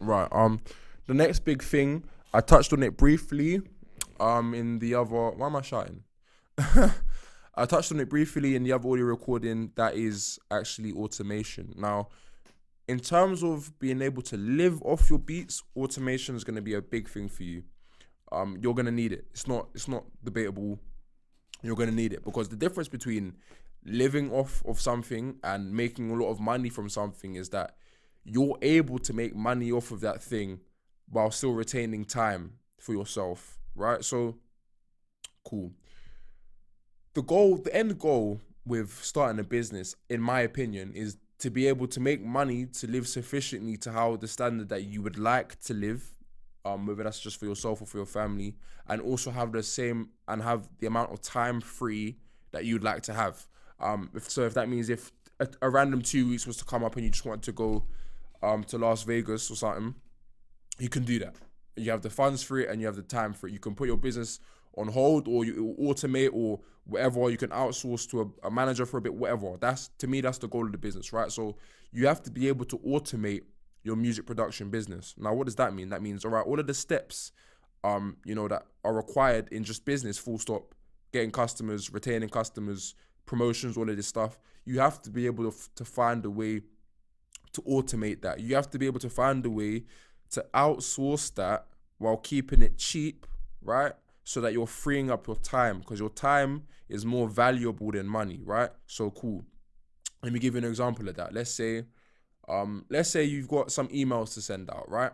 Right. The next big thing, I touched on it briefly. In the other, why am I shouting? I touched on it briefly in the other audio recording. That is actually automation. Now, in terms of being able to live off your beats, automation is going to be a big thing for you. You're going to need it. It's not debatable. You're going to need it, because the difference between living off of something and making a lot of money from something is that you're able to make money off of that thing while still retaining time for yourself, right? So, cool. The end goal with starting a business, in my opinion, is to be able to make money to live sufficiently to how the standard that you would like to live, whether that's just for yourself or for your family, and also have the same and have the amount of time free that you'd like to have. If that means if a random 2 weeks was to come up and you just want to go to Las Vegas or something, you can do that. You have the funds for it and you have the time for it. You can put your business on hold, or you automate, or whatever, or you can outsource to a manager for a bit, whatever. That's, to me, that's the goal of the business, right? So you have to be able to automate your music production business. Now, what does that mean? That means, all right, all of the steps, that are required in just business, full stop, getting customers, retaining customers, promotions, all of this stuff, you have to be able to find a way to automate that. You have to be able to find a way to outsource that while keeping it cheap, right? So that you're freeing up your time, because your time is more valuable than money, right? So cool. Let me give you an example of that. Let's say you've got some emails to send out, right?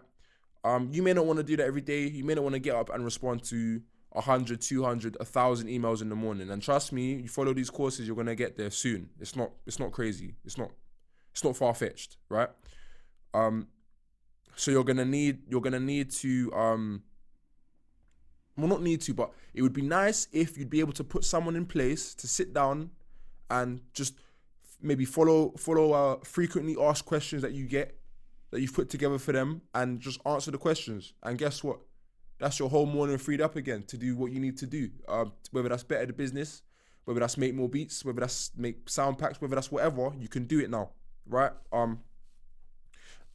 You may not want to do that every day. You may not want to get up and respond to 100, 200, 1,000 emails in the morning. And trust me, you follow these courses, you're gonna get there soon. It's not crazy. It's not far fetched, right? So you're gonna need to well, not need to, but it would be nice if you'd be able to put someone in place to sit down and just maybe follow frequently asked questions that you've put together for them, and just answer the questions. And guess what? That's your whole morning freed up again to do what you need to do. Whether that's better the business, whether that's make more beats, whether that's make sound packs, whether that's whatever, you can do it now, right?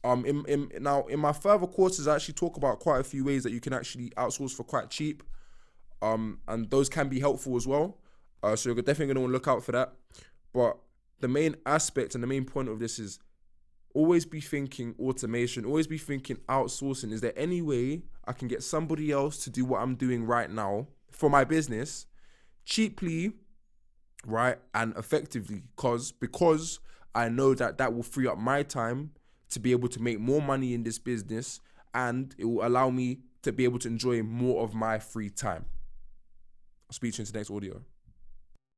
In my further courses, I actually talk about quite a few ways that you can actually outsource for quite cheap, and those can be helpful as well. So you're definitely going to want to look out for that. But the main aspect and the main point of this is always be thinking automation, always be thinking outsourcing. Is there any way I can get somebody else to do what I'm doing right now for my business cheaply, right, and effectively? Because I know that will free up my time to be able to make more money in this business, and it will allow me to be able to enjoy more of my free time. I'll speak to you in the next audio.